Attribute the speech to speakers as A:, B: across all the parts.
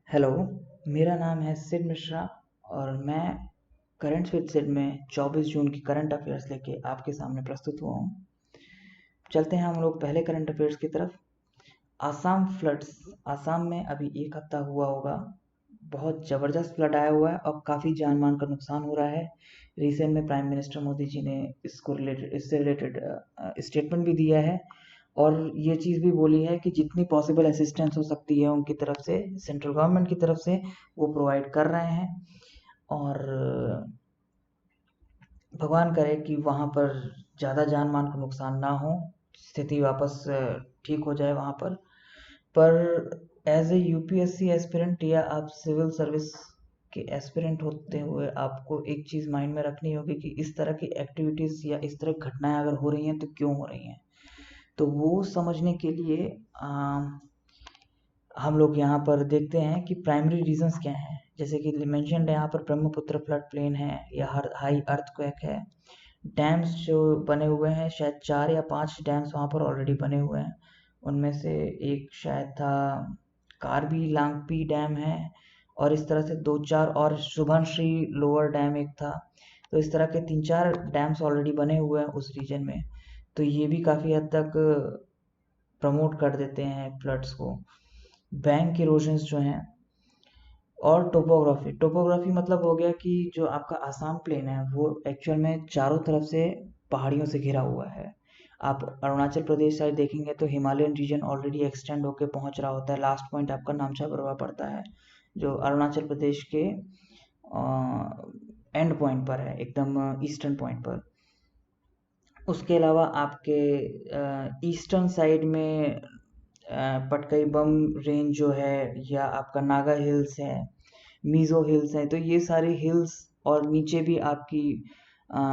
A: Hello, मेरा नाम है सिड मिश्रा और मैं करंट विद सिड में 24 जून की करंट अफेयर्स लेके आपके सामने प्रस्तुत हुआ हूँ। चलते हैं हम लोग पहले करंट अफेयर्स की तरफ। आसाम फ्लड्स। आसाम में अभी एक हफ्ता हुआ होगा, बहुत ज़बरदस्त फ्लड आया हुआ है और काफ़ी जान मान का नुकसान हो रहा है। रिसेंट में प्राइम मिनिस्टर मोदी जी ने इससे रिलेटेड स्टेटमेंट भी दिया है और ये चीज़ भी बोली है कि जितनी पॉसिबल असिस्टेंस हो सकती है उनकी तरफ से, सेंट्रल गवर्नमेंट की तरफ से, वो प्रोवाइड कर रहे हैं। और भगवान करे कि वहाँ पर ज़्यादा जान मान का नुकसान ना हो, स्थिति वापस ठीक हो जाए वहाँ पर एज ए यूपीएससी एस्पिरेंट या आप सिविल सर्विस के एस्पिरेंट होते हुए आपको एक चीज़ माइंड में रखनी होगी कि इस तरह की एक्टिविटीज़ या इस तरह की घटनाएं अगर हो रही हैं तो क्यों हो रही हैं। तो वो समझने के लिए हम लोग यहाँ पर देखते हैं कि प्राइमरी रीजंस क्या हैं। जैसे कि मेंशन्ड है यहाँ पर, ब्रह्मपुत्र फ्लड प्लेन है या हाई अर्थक्वेक है। डैम्स जो बने हुए हैं, शायद 4 या 5 डैम्स वहाँ पर ऑलरेडी बने हुए हैं। उनमें से एक शायद था कार्बी लांगपी डैम है और इस तरह से 2-4 और शुभनश्री लोअर डैम एक था। तो इस तरह के 3-4 डैम्स ऑलरेडी बने हुए हैं उस रीजन में। तो ये भी काफ़ी हद तक प्रमोट कर देते हैं फ्लड्स को। बैंक इरोजन्स जो हैं और टोपोग्राफी। टोपोग्राफी मतलब हो गया कि जो आपका आसाम प्लेन है वो एक्चुअल में चारों तरफ से पहाड़ियों से घिरा हुआ है। आप अरुणाचल प्रदेश साइड देखेंगे तो हिमालयन रीजन ऑलरेडी एक्सटेंड होकर पहुंच रहा होता है। लास्ट पॉइंट आपका नामचा बरवा पड़ता है जो अरुणाचल प्रदेश के एंड पॉइंट पर है, एकदम ईस्टर्न पॉइंट पर। उसके अलावा आपके ईस्टर्न साइड में पटकई बम रेंज जो है या आपका नागा हिल्स है, मीज़ो हिल्स है, तो ये सारी हिल्स और नीचे भी आपकी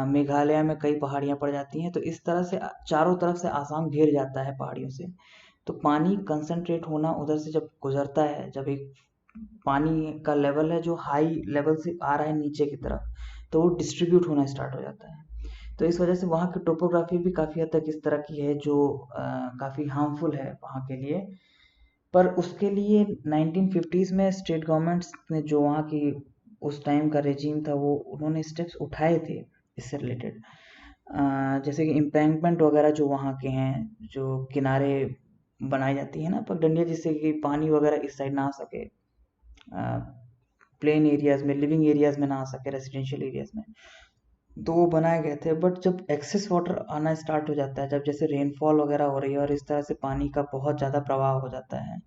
A: मेघालय में कई पहाड़ियाँ पड़ जाती हैं। तो इस तरह से चारों तरफ से आसाम घिर जाता है पहाड़ियों से। तो पानी कंसंट्रेट होना उधर से जब गुजरता है, जब एक पानी का लेवल है जो हाई लेवल से आ रहा है नीचे की तरफ, तो वो डिस्ट्रीब्यूट होना स्टार्ट हो जाता है। तो इस वजह से वहाँ की टोपोग्राफी भी काफ़ी हद तक इस तरह की है जो काफ़ी हार्मफुल है वहाँ के लिए। पर उसके लिए 1950s में स्टेट गवर्नमेंट्स ने जो वहाँ की उस टाइम का रेजीम था वो उन्होंने स्टेप्स उठाए थे इससे रिलेटेड। जैसे कि इम्पैंकमेंट वगैरह जो वहाँ के हैं, जो किनारे बनाई जाती है ना पगडंडियाँ, जिससे कि पानी वगैरह इस साइड ना आ सके, प्लेन एरियाज में, लिविंग एरियाज में ना आ सके, रेजिडेंशियल एरियाज में। तो वो बनाए गए थे। बट जब एक्सेस वाटर आना स्टार्ट हो जाता है, जब जैसे रेनफॉल वगैरह हो रही है और इस तरह से पानी का बहुत ज़्यादा प्रवाह हो जाता है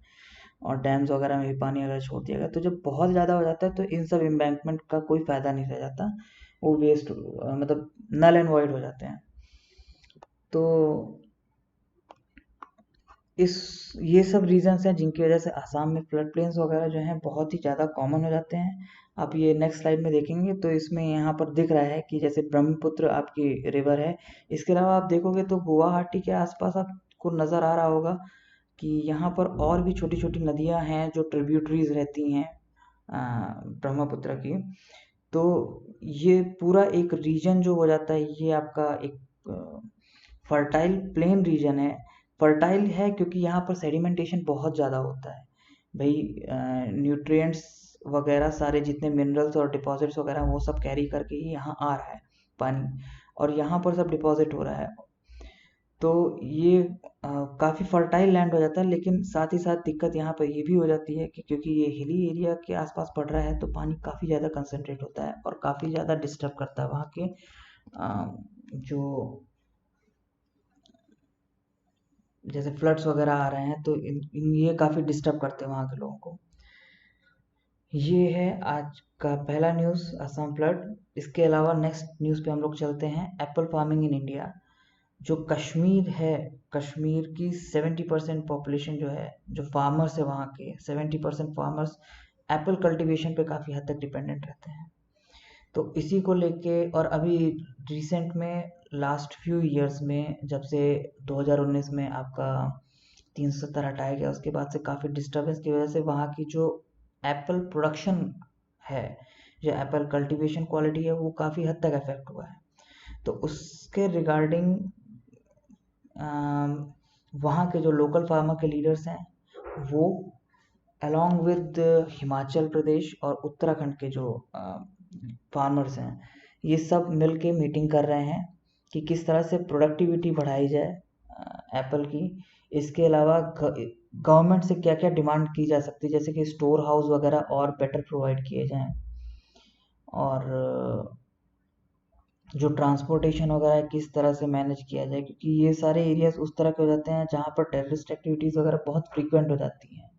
A: और डैम्स वगैरह में भी पानी अगर छोड़ दिया गया, तो जब बहुत ज़्यादा हो जाता है तो इन सब एम्बैंकमेंट का कोई फ़ायदा नहीं रह जाता। वो वेस्ट, मतलब नल एंड वॉइड हो जाते हैं। तो इस ये सब रीजंस हैं जिनकी वजह से आसाम में फ्लड प्लेन्स वगैरह जो हैं बहुत ही ज़्यादा कॉमन हो जाते हैं। आप ये नेक्स्ट स्लाइड में देखेंगे तो इसमें यहाँ पर दिख रहा है कि जैसे ब्रह्मपुत्र आपकी रिवर है। इसके अलावा आप देखोगे तो गुवाहाटी के आसपास आपको नज़र आ रहा होगा कि यहाँ पर और भी छोटी छोटी नदियाँ हैं जो ट्रिब्यूटरीज रहती हैं ब्रह्मपुत्र की। तो ये पूरा एक रीजन जो हो जाता है, ये आपका एक फर्टाइल प्लेन रीजन है। फर्टाइल है क्योंकि यहाँ पर सेडिमेंटेशन बहुत ज़्यादा होता है भाई। न्यूट्रिएंट्स वगैरह सारे जितने मिनरल्स और डिपॉजिट्स वगैरह वो सब कैरी करके ही यहाँ आ रहा है पानी, और यहाँ पर सब डिपॉजिट हो रहा है। तो ये काफ़ी फर्टाइल लैंड हो जाता है। लेकिन साथ ही साथ दिक्कत यहाँ पर ये भी हो जाती है कि क्योंकि ये हिली एरिया के आसपास पड़ रहा है तो पानी काफ़ी ज़्यादा कंसंट्रेट होता है और काफ़ी ज़्यादा डिस्टर्ब करता है वहाँ के जो जैसे फ्लड्स वगैरह आ रहे हैं तो ये काफ़ी डिस्टर्ब करते हैं वहाँ के लोगों को। ये है आज का पहला न्यूज़, असम फ्लड। इसके अलावा नेक्स्ट न्यूज़ पे हम लोग चलते हैं, एप्पल फार्मिंग इन इंडिया। जो कश्मीर है, कश्मीर की 70% पॉपुलेशन जो है, जो फार्मर्स है वहाँ के 70% फार्मर्स एप्पल कल्टीवेशन पे काफ़ी हद तक डिपेंडेंट रहते हैं। तो इसी को लेके और अभी रिसेंट में लास्ट फ्यू इयर्स में जब से 2019 में आपका 370 हटाया गया, उसके बाद से काफ़ी डिस्टर्बेंस की वजह से वहाँ की जो एप्पल प्रोडक्शन है, जो एप्पल कल्टीवेशन क्वालिटी है, वो काफ़ी हद तक अफेक्ट हुआ है। तो उसके रिगार्डिंग वहाँ के जो लोकल फार्मर के लीडर्स हैं वो अलोंग विद हिमाचल प्रदेश और उत्तराखंड के जो फार्मर्स हैं, ये सब मिल के मीटिंग कर रहे हैं कि किस तरह से प्रोडक्टिविटी बढ़ाई जाए एप्पल की। इसके अलावा गवर्नमेंट से क्या क्या डिमांड की जा सकती है, जैसे कि स्टोर हाउस वगैरह और बेटर प्रोवाइड किए जाएं, और जो ट्रांसपोर्टेशन वगैरह है किस तरह से मैनेज किया जाए, क्योंकि ये सारे एरियाज उस तरह के हो जाते हैं जहाँ पर टेररिस्ट एक्टिविटीज़ वगैरह बहुत फ्रीक्वेंट हो जाती हैं।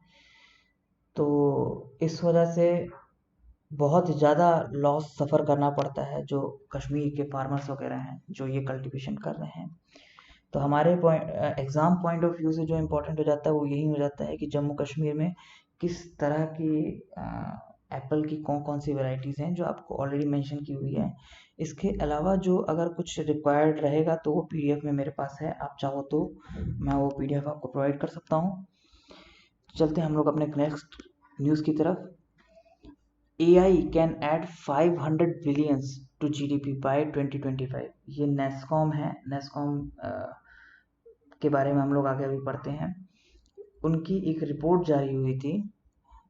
A: तो इस वजह से बहुत ज़्यादा लॉस सफ़र करना पड़ता है जो कश्मीर के फार्मर्स वगैरह हैं जो ये कल्टीवेशन कर रहे हैं। तो हमारे एग्ज़ाम पॉइंट ऑफ व्यू से जो इम्पोर्टेंट हो जाता है वो यही हो जाता है कि जम्मू कश्मीर में किस तरह की एप्पल की कौन कौन सी वैरायटीज़ हैं जो आपको ऑलरेडी मेंशन की हुई है। इसके अलावा जो अगर कुछ रिक्वायर्ड रहेगा तो वो पीडीएफ में मेरे पास है, आप चाहो तो मैं वो पीडीएफ आपको प्रोवाइड कर सकता हूँ। चलते हैं हम लोग अपने नेक्स्ट न्यूज़ की तरफ। AI can add 500 billions to GDP by 2025। ये नेस्कॉम है, नेस्कॉम के बारे में हम लोग आगे अभी पढ़ते हैं। उनकी एक रिपोर्ट जारी हुई थी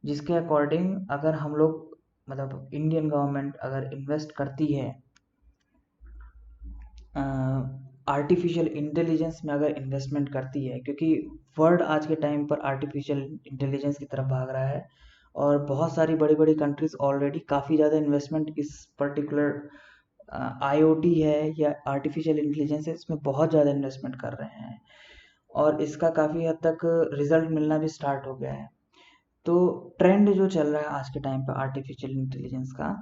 A: जिसके अकॉर्डिंग अगर हम लोग मतलब इंडियन गवर्नमेंट अगर इन्वेस्ट करती है आर्टिफिशियल इंटेलिजेंस में, अगर इन्वेस्टमेंट करती है, क्योंकि वर्ल्ड आज के टाइम पर आर्टिफिशियल इंटेलिजेंस की तरफ भाग रहा है और बहुत सारी बड़ी बड़ी कंट्रीज ऑलरेडी काफ़ी ज़्यादा इन्वेस्टमेंट इस पर्टिकुलर IoT है या आर्टिफिशियल इंटेलिजेंस है, इसमें बहुत ज़्यादा इन्वेस्टमेंट कर रहे हैं और इसका काफ़ी हद तक रिजल्ट मिलना भी स्टार्ट हो गया है। तो ट्रेंड जो चल रहा है आज के टाइम पर आर्टिफिशियल इंटेलिजेंस का,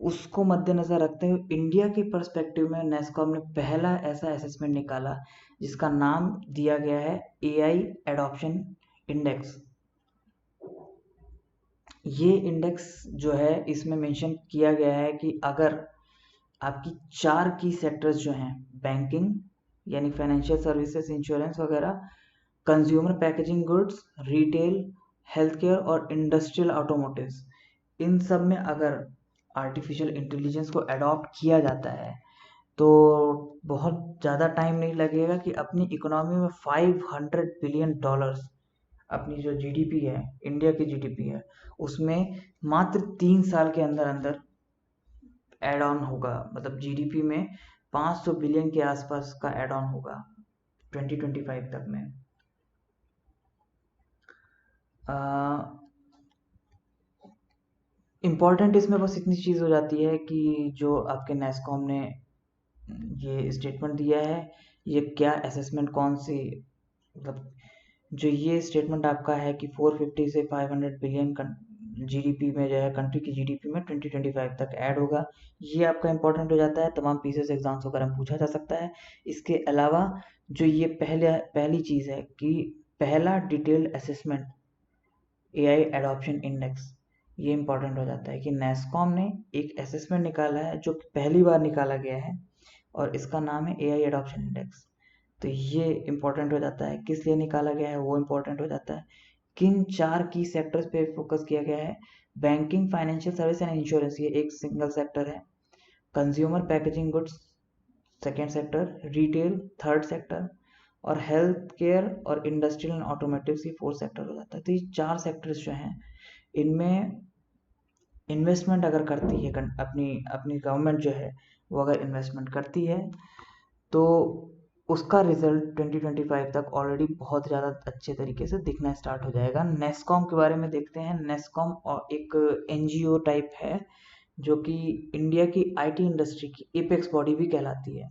A: उसको मद्देनज़र रखते हुए इंडिया के पर्सपेक्टिव में नेस्कॉम ने पहला ऐसा असेसमेंट निकाला जिसका नाम दिया गया है AI एडॉप्शन इंडेक्स। ये इंडेक्स जो है इसमें मेंशन किया गया है कि अगर आपकी 4 की सेक्टर्स जो हैं, बैंकिंग यानी फाइनेंशियल सर्विसेज, इंश्योरेंस वगैरह, consumer packaging goods, retail, health care और इंडस्ट्रियल ऑटोमोटिव्स, इन सब में अगर आर्टिफिशियल इंटेलिजेंस को अडॉप्ट किया जाता है तो बहुत ज़्यादा टाइम नहीं लगेगा कि अपनी इकोनॉमी में $500 बिलियन, अपनी जो जीडीपी है, इंडिया की जीडीपी है, उसमें मात्र 3 साल के अंदर अंदर एड ऑन होगा। मतलब जीडीपी में 500 बिलियन के आसपास का एड ऑन होगा 2025 तक में। इम्पॉर्टेंट इसमें बस इतनी चीज़ हो जाती है कि जो आपके नेस्कॉम ने ये स्टेटमेंट दिया है, ये क्या असेसमेंट कौन सी, मतलब जो ये स्टेटमेंट आपका है कि 450 से 500 बिलियन जीडीपी में जो है, कंट्री की जीडीपी में 2025 तक ऐड होगा, ये आपका इंपॉर्टेंट हो जाता है। तमाम पीसेस एग्जाम्स वगैरह में पूछा जा सकता है। इसके अलावा जो ये पहली चीज़ है कि पहला detailed assessment AI adoption index, ये इंपॉर्टेंट हो जाता है कि नेस्कॉम ने एक असेसमेंट निकाला है जो पहली बार निकाला गया है और इसका नाम है AI एडॉप्शन इंडेक्स। तो ये इम्पोर्टेंट हो जाता है, किस लिए निकाला गया है वो इम्पोर्टेंट हो जाता है, किन 4 की सेक्टर्स पे फोकस किया गया है। Banking, financial service and insurance, ये एक सिंगल सेक्टर है। Consumer packaging goods second sector, retail third sector, और हेल्थ केयर और इंडस्ट्रियल एंड ऑटोमेटिव की फोर्थ सेक्टर हो जाता है। तो ये 4 सेक्टर्स जो हैं, इनमें इन्वेस्टमेंट अगर करती है अपनी अपनी गवर्नमेंट जो है, वो अगर इन्वेस्टमेंट करती है तो उसका रिजल्ट 2025 तक ऑलरेडी बहुत ज़्यादा अच्छे तरीके से दिखना स्टार्ट हो जाएगा। नेस्कॉम के बारे में देखते हैं। नेस्कॉम और एक NGO टाइप है जो कि इंडिया की IT इंडस्ट्री की एपेक्स बॉडी भी कहलाती है।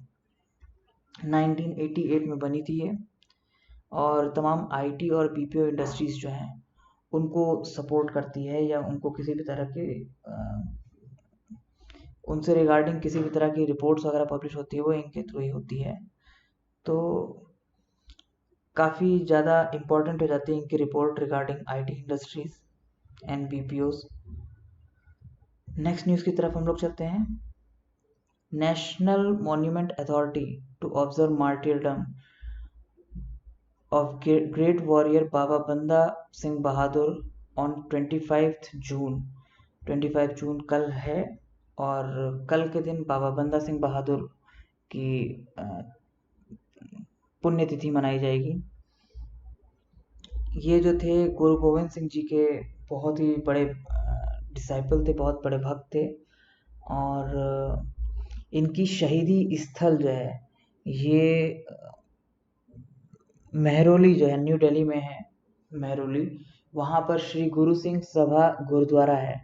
A: 1988 में बनी थी ये, और तमाम IT और BPO इंडस्ट्रीज जो हैं उनको सपोर्ट करती है या उनको किसी भी तरह के उनसे रिगार्डिंग किसी भी तरह की रिपोर्ट्स वगैरह पब्लिश होती है वो इनके थ्रू ही होती है। तो काफ़ी ज़्यादा इम्पोर्टेंट हो जाती है इनकी report regarding IT industries and BPOs। Next news की तरफ हम लोग चलते हैं। National monument authority to observe martyrdom of great warrior Baba Banda Singh Bahadur on 25 जून कल है, और कल के दिन बाबा बंदा सिंह बहादुर की पुण्यतिथि मनाई जाएगी। ये जो थे गुरु गोविंद सिंह जी के बहुत ही बड़े डिसाइपल थे, बहुत बड़े भक्त थे। और इनकी शहीदी स्थल जो है ये मेहरौली जो है, न्यू दिल्ली में है मेहरौली। वहाँ पर श्री गुरु सिंह सभा गुरुद्वारा है,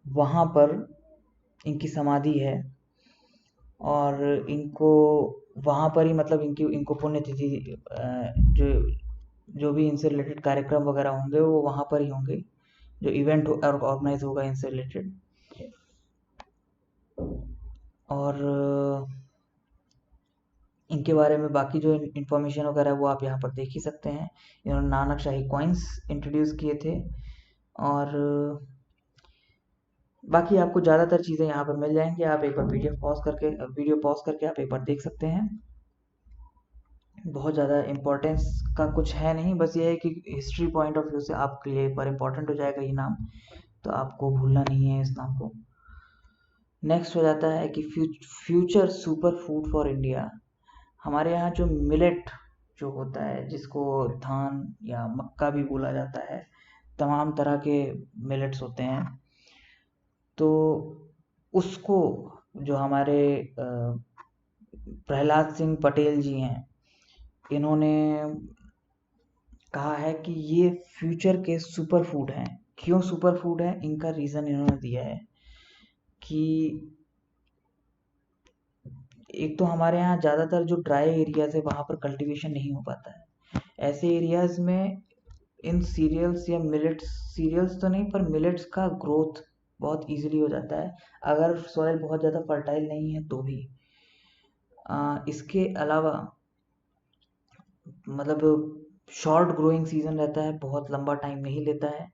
A: वहाँ पर इनकी समाधि है। और इनको वहाँ पर ही मतलब इनको पुण्यतिथि जो जो भी इनसे रिलेटेड कार्यक्रम वगैरह होंगे वो वहाँ पर ही होंगे, जो इवेंट ऑर्गेनाइज होगा इनसे रिलेटेड। और इनके बारे में बाकी जो इंफॉर्मेशन वगैरह वो आप यहाँ पर देख ही सकते हैं। इन्होंने नानक शाही कॉइन्स इंट्रोड्यूस किए थे। और बाकी आपको ज़्यादातर चीज़ें यहाँ पर मिल जाएंगी। आप एक बार वीडियो पॉज करके आप एक बार देख सकते हैं। बहुत ज़्यादा इम्पोर्टेंस का कुछ है नहीं, बस ये है कि हिस्ट्री पॉइंट ऑफ व्यू से आपके लिए पर इम्पोर्टेंट हो जाएगा ये नाम, तो आपको भूलना नहीं है इस नाम को। नेक्स्ट हो जाता है कि future super food for India. हमारे यहाँ जो मिलेट जो होता है, जिसको धान या मक्का भी बोला जाता है, तमाम तरह के मिलेट्स होते हैं। तो उसको जो हमारे प्रहलाद सिंह पटेल जी हैं, इन्होंने कहा है कि ये फ्यूचर के सुपर फूड हैं। क्यों सुपर फूड है, इनका रीज़न इन्होंने दिया है कि एक तो हमारे यहाँ ज़्यादातर जो ड्राई एरियाज है वहाँ पर कल्टीवेशन नहीं हो पाता है। ऐसे एरियाज में इन सीरियल्स या मिलेट्स, सीरियल्स तो नहीं पर मिलेट्स का ग्रोथ बहुत इजीली हो जाता है, अगर सॉइल बहुत ज़्यादा फर्टाइल नहीं है तो भी। इसके अलावा मतलब शॉर्ट ग्रोइंग सीजन रहता है, बहुत लंबा टाइम नहीं लेता है।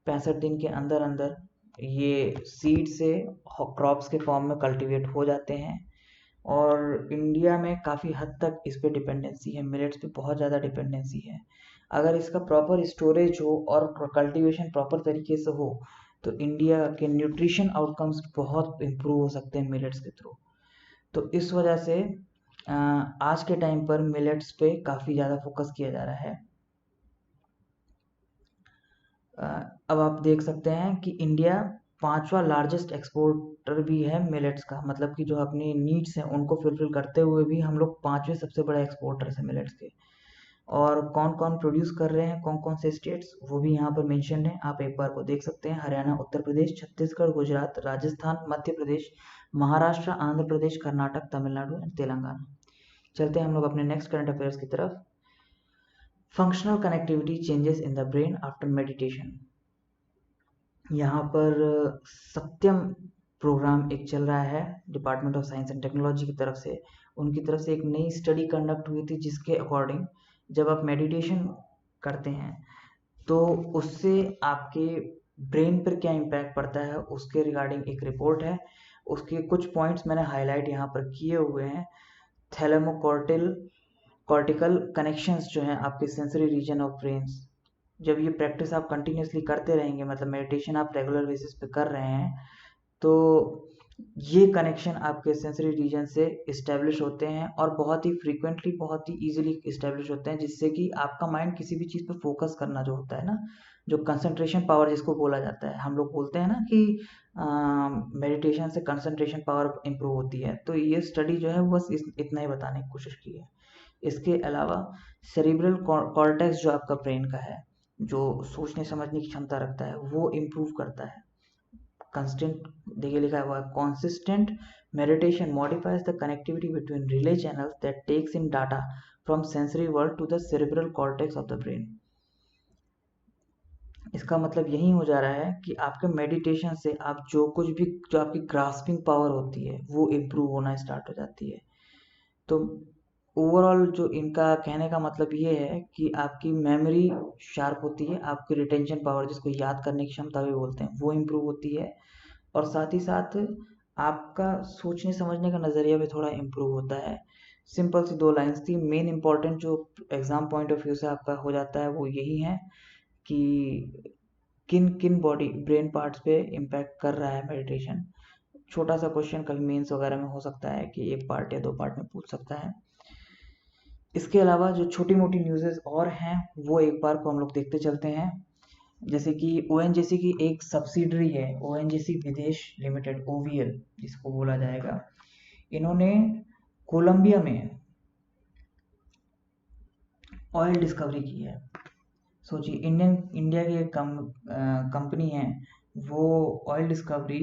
A: 65 दिन के अंदर अंदर ये सीड से क्रॉप्स के फॉर्म में कल्टीवेट हो जाते हैं। और इंडिया में काफ़ी हद तक इस पे डिपेंडेंसी है, मिलेट्स पे बहुत ज़्यादा डिपेंडेंसी है। अगर इसका प्रॉपर स्टोरेज हो और कल्टीवेशन प्रॉपर तरीके से हो तो इंडिया के न्यूट्रिशन आउटकम्स बहुत इम्प्रूव हो सकते हैं मिलेट्स के थ्रू। तो इस वजह से आज के टाइम पर मिलेट्स पे काफ़ी ज़्यादा फोकस किया जा रहा है। अब आप देख सकते हैं कि इंडिया 5वां लार्जेस्ट एक्सपोर्टर भी है मिलेट्स का, मतलब कि जो अपनी नीड्स हैं उनको फुलफिल करते हुए भी हम लोग 5वें सबसे बड़े एक्सपोर्टर्स हैं मिलेट्स के। और कौन कौन प्रोड्यूस कर रहे हैं, कौन कौन से स्टेट्स, वो भी यहाँ पर मेंशन है, आप एक बार को देख सकते हैं। हरियाणा, उत्तर प्रदेश, छत्तीसगढ़, गुजरात, राजस्थान, मध्य प्रदेश, महाराष्ट्र, आंध्र प्रदेश, कर्नाटक, तमिलनाडु एंड तेलंगाना। चलते हैं हम लोग अपने नेक्स्ट करंट अफेयर्स की तरफ। Functional connectivity changes in the brain after meditation. यहाँ पर सत्यम प्रोग्राम एक चल रहा है department of science and technology की तरफ से। उनकी तरफ से एक नई स्टडी कंडक्ट हुई थी, जिसके अकॉर्डिंग जब आप मेडिटेशन करते हैं तो उससे आपके ब्रेन पर क्या इम्पैक्ट पड़ता है, उसके रिगार्डिंग एक रिपोर्ट है। उसके कुछ पॉइंट्स मैंने हाईलाइट यहाँ पर किए हुए हैं। थैलेमोकॉर्टिल कॉर्टिकल कनेक्शंस जो हैं आपके सेंसरी रीजन ऑफ ब्रेन्स, जब ये प्रैक्टिस आप कंटिन्यूसली करते रहेंगे, मतलब मेडिटेशन आप रेगुलर बेसिस पे कर रहे हैं, तो ये कनेक्शन आपके सेंसरी रीजन से इस्टेब्लिश होते हैं और बहुत ही फ्रीक्वेंटली, बहुत ही इजीली इस्टेब्लिश होते हैं, जिससे कि आपका माइंड किसी भी चीज़ पर फोकस करना जो होता है ना, जो कंसंट्रेशन पावर जिसको बोला जाता है, हम लोग बोलते हैं ना कि मेडिटेशन से कंसंट्रेशन पावर इंप्रूव होती है। तो ये स्टडी जो है वो बस इतना ही बताने की कोशिश की है। इसके अलावा सेरिब्रल कॉर्टेक्स जो आपका ब्रेन का है, जो सोचने समझने की क्षमता रखता है, वो इम्प्रूव करता है। कंस्टेंट देखिए लिखा हुआ है, consistent meditation modifies the connectivity between relay channels that takes in data from sensory world to the cerebral cortex of the brain. इसका मतलब यही हो जा रहा है कि आपके मेडिटेशन से आप जो कुछ भी, जो आपकी ग्रास्पिंग पावर होती है वो इम्प्रूव होना स्टार्ट हो जाती है। तो ओवरऑल जो इनका कहने का मतलब ये है कि आपकी मेमोरी शार्प होती है, आपकी रिटेंशन पावर, जिसको याद करने की क्षमता भी बोलते हैं, वो इम्प्रूव होती है। और साथ ही साथ आपका सोचने समझने का नज़रिया भी थोड़ा इम्प्रूव होता है। सिंपल सी 2 लाइन्स थी। मेन इंपॉर्टेंट जो एग्ज़ाम पॉइंट ऑफ व्यू से आपका हो जाता है वो यही है कि किन किन बॉडी ब्रेन पार्ट्स पे इम्पैक्ट कर रहा है मेडिटेशन। छोटा सा क्वेश्चन कभी मेंस वगैरह में हो सकता है कि 1 पार्ट या 2 पार्ट में पूछ सकता है। इसके अलावा जो छोटी मोटी न्यूज़ेस और हैं वो एक बार को हम लोग देखते चलते हैं। जैसे कि ओएनजीसी की एक सब्सिडरी है, ओएनजीसी विदेश लिमिटेड, ओवीएल जिसको बोला जाएगा, इन्होंने कोलंबिया में ऑयल डिस्कवरी की है। सोचिए, इंडिया की एक कंपनी है, वो ऑयल डिस्कवरी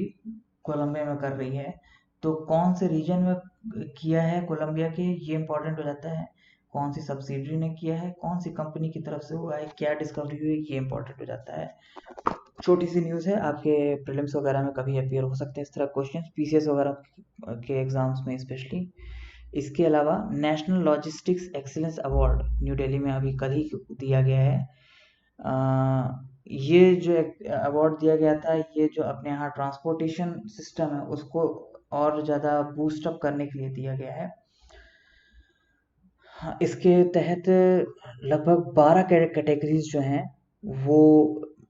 A: कोलंबिया में कर रही है। तो कौन से रीजन में किया है कोलंबिया के, ये इंपॉर्टेंट हो जाता है। कौन सी सब्सिडरी ने किया है, कौन सी कंपनी की तरफ से हुआ है, क्या डिस्कवरी हुई, ये इंपॉर्टेंट हो जाता है। छोटी सी न्यूज़ है, आपके प्रीलिम्स वगैरह में कभी अपियर हो सकते हैं इस तरह क्वेश्चन, पीसीएस वगैरह के एग्जाम्स में स्पेशली। इसके अलावा national logistics excellence award new Delhi में अभी कल ही दिया गया है। ये जो अवार्ड दिया गया था, ये जो अपने यहाँ ट्रांसपोर्टेशन सिस्टम है उसको और ज़्यादा बूस्ट अप करने के लिए दिया गया है। हाँ, इसके तहत लगभग 12 कैटेगरीज जो हैं वो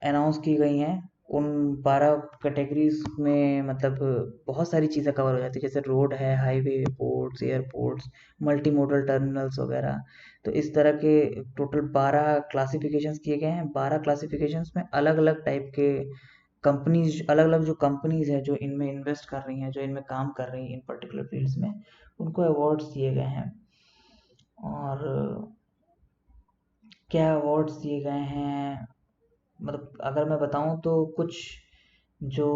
A: अनाउंस की गई हैं। उन 12 कैटेगरीज में मतलब बहुत सारी चीज़ें कवर हो जाती है, जैसे रोड है, highway, ports, airports, multi modal terminals वगैरह। तो इस तरह के टोटल 12 क्लासिफिकेशंस किए गए हैं। 12 क्लासिफिकेशंस में अलग अलग टाइप के कंपनीज, अलग अलग जो कंपनीज हैं जो इनमें इन्वेस्ट कर रही हैं, जो इनमें काम कर रही हैं इन पर्टिकुलर फील्ड्स में, उनको अवार्ड्स दिए गए हैं। और क्या अवार्ड्स दिए गए हैं, मतलब अगर मैं बताऊं तो कुछ जो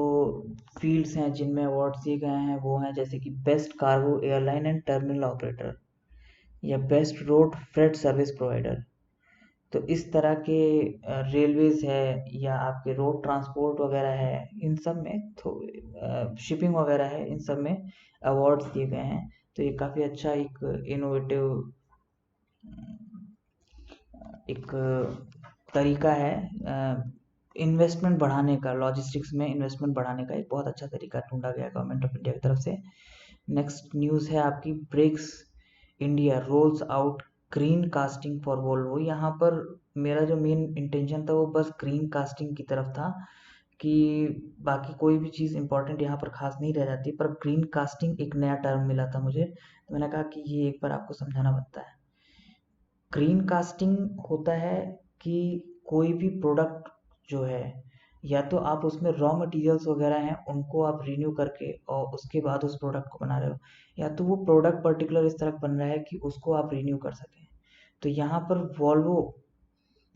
A: फील्ड्स हैं जिनमें अवार्ड्स दिए गए हैं वो हैं, जैसे कि best cargo airline and terminal operator, या best road freight service provider. तो इस तरह के रेलवेज है या आपके रोड ट्रांसपोर्ट वगैरह है, इन सब में शिपिंग वगैरह है, इन सब में अवार्ड्स दिए गए हैं। तो ये काफ़ी अच्छा एक इनोवेटिव एक तरीका है इन्वेस्टमेंट बढ़ाने का, लॉजिस्टिक्स में इन्वेस्टमेंट बढ़ाने का एक बहुत अच्छा तरीका ढूंढा गया गवर्नमेंट ऑफ इंडिया की तरफ से। नेक्स्ट न्यूज़ है आपकी, Brakes India rolls out green casting for Volvo. यहाँ पर मेरा जो मेन इंटेंशन था वो बस ग्रीन कास्टिंग की तरफ था, कि बाकी कोई भी चीज़ इंपॉर्टेंट यहाँ पर खास नहीं रह जाती, पर ग्रीन कास्टिंग एक नया टर्म मिला था मुझे, तो मैंने कहा कि ये एक बार आपको समझाना बनता है। ग्रीन कास्टिंग होता है कि कोई भी प्रोडक्ट जो है, या तो आप उसमें रॉ मटेरियल्स वगैरह हैं उनको आप रिन्यू करके और उसके बाद उस प्रोडक्ट को बना रहे हो, या तो वो प्रोडक्ट पर्टिकुलर इस तरह बन रहा है कि उसको आप रिन्यू कर सकें। तो यहाँ पर वॉल्वो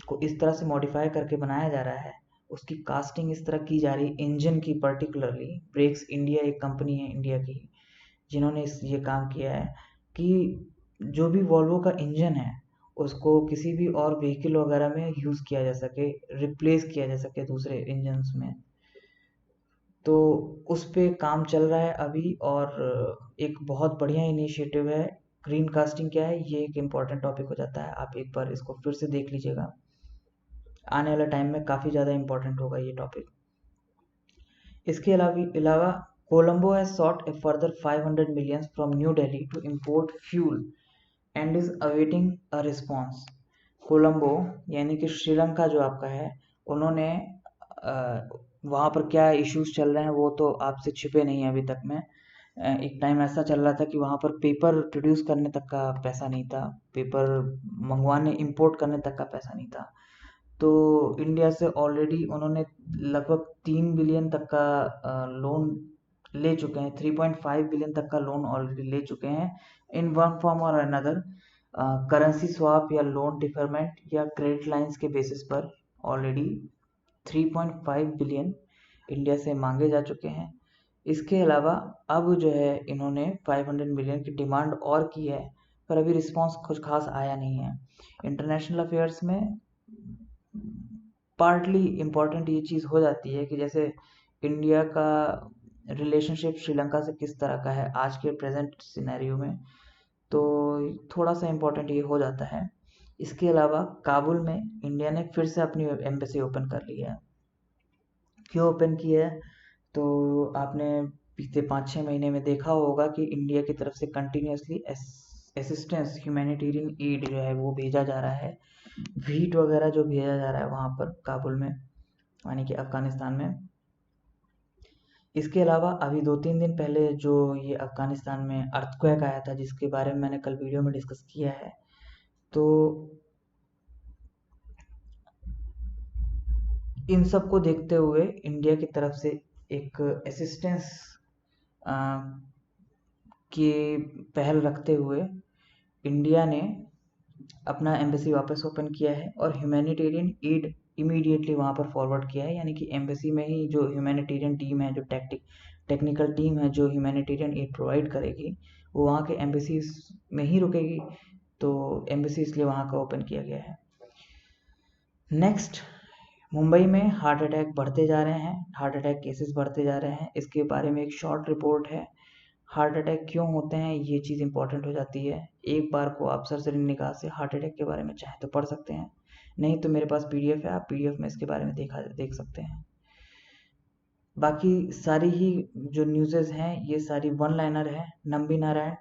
A: को इस तरह से मॉडिफाई करके बनाया जा रहा है, उसकी कास्टिंग इस तरह की जा रही है इंजन की। पर्टिकुलरली ब्रेक्स इंडिया एक कंपनी है इंडिया की जिन्होंने ये काम किया है कि जो भी वॉल्वो का इंजन है उसको किसी भी और व्हीकल वगैरह में यूज़ किया जा सके, रिप्लेस किया जा सके दूसरे इंजन्स में। तो उस पे काम चल रहा है अभी, और एक बहुत बढ़िया इनिशिएटिव है। ग्रीन कास्टिंग क्या है, ये एक इम्पॉर्टेंट टॉपिक हो जाता है, आप एक बार इसको फिर से देख लीजिएगा, आने वाले टाइम में काफ़ी ज़्यादा इम्पोर्टेंट होगा ये टॉपिक। इसके अलावा Colombo has sought a further 500 millions from New Delhi to import fuel and is awaiting a response. Colombo यानी कि श्रीलंका जो आपका है, उन्होंने वहाँ पर क्या इश्यूज चल रहे हैं वो तो आपसे छिपे नहीं हैं अभी तक में। एक टाइम ऐसा चल रहा था कि वहाँ पर पेपर प्रोड्यूस करने तक का पैसा नहीं था, पेपर मंगवाने इंपोर्ट करने तक का पैसा नहीं था। तो इंडिया से ऑलरेडी उन्होंने लगभग 3 बिलियन तक का लोन ले चुके हैं, 3.5 बिलियन तक का लोन ऑलरेडी ले चुके हैं, इन वन फॉर्म और अनदर, करेंसी स्वैप या लोन डिफरमेंट या क्रेडिट लाइंस के बेसिस पर। ऑलरेडी 3.5 बिलियन इंडिया से मांगे जा चुके हैं। इसके अलावा अब जो है इन्होंने 500 मिलियन की डिमांड और की है, पर अभी रिस्पांस कुछ खास आया नहीं है। इंटरनेशनल अफेयर्स में पार्टली इम्पॉर्टेंट ये चीज़ हो जाती है कि जैसे इंडिया का रिलेशनशिप श्रीलंका से किस तरह का है आज के प्रेजेंट सिनेरियो में, तो थोड़ा सा इम्पोर्टेंट ये हो जाता है। इसके अलावा काबुल में इंडिया ने फिर से अपनी एम्बेसी ओपन कर ली है। क्यों ओपन की है, तो आपने बीते 5-6 महीने में देखा होगा कि इंडिया की तरफ से कंटिन्यूसली असिस्टेंस, ह्यूमैनिटेरियन एड जो है वो भेजा जा रहा है, वीट वगैरह जो भेजा जा रहा है वहाँ पर काबुल में, यानी कि अफ़गानिस्तान में। इसके अलावा अभी 2-3 दिन पहले जो ये अफ़गानिस्तान में अर्थक्वेक आया था, जिसके बारे में मैंने कल वीडियो में डिस्कस किया है, तो इन सब को देखते हुए इंडिया की तरफ से एक असिस्टेंस की पहल रखते हुए इंडिया ने अपना एम्बेसी वापस ओपन किया है और ह्यूमैनिटेरियन एड इमीडिएटली वहाँ पर फॉरवर्ड किया है, यानी कि एम्बेसी में ही जो ह्यूमैनिटेरियन टीम है, जो टेक्निकल टीम है जो ह्यूमैनिटेरियन एड प्रोवाइड करेगी, वो वहाँ के एम्बेसीज में ही रुकेगी। तो एम्बेसी इसलिए वहाँ का ओपन किया गया है। नेक्स्ट, मुंबई में हार्ट अटैक बढ़ते जा रहे हैं, हार्ट अटैक केसेस बढ़ते जा रहे हैं। इसके बारे में एक शॉर्ट रिपोर्ट है। हार्ट अटैक क्यों होते हैं, ये चीज़ इंपॉर्टेंट हो जाती है। एक बार को आप सरसरी निगाह से हार्ट अटैक के बारे में चाहे तो पढ़ सकते हैं, नहीं तो मेरे पास पीडीएफ है, आप पीडीएफ में इसके बारे में देख सकते हैं। बाकी सारी ही जो न्यूज़ेस हैं ये सारी वन लाइनर है। नंबी नारायण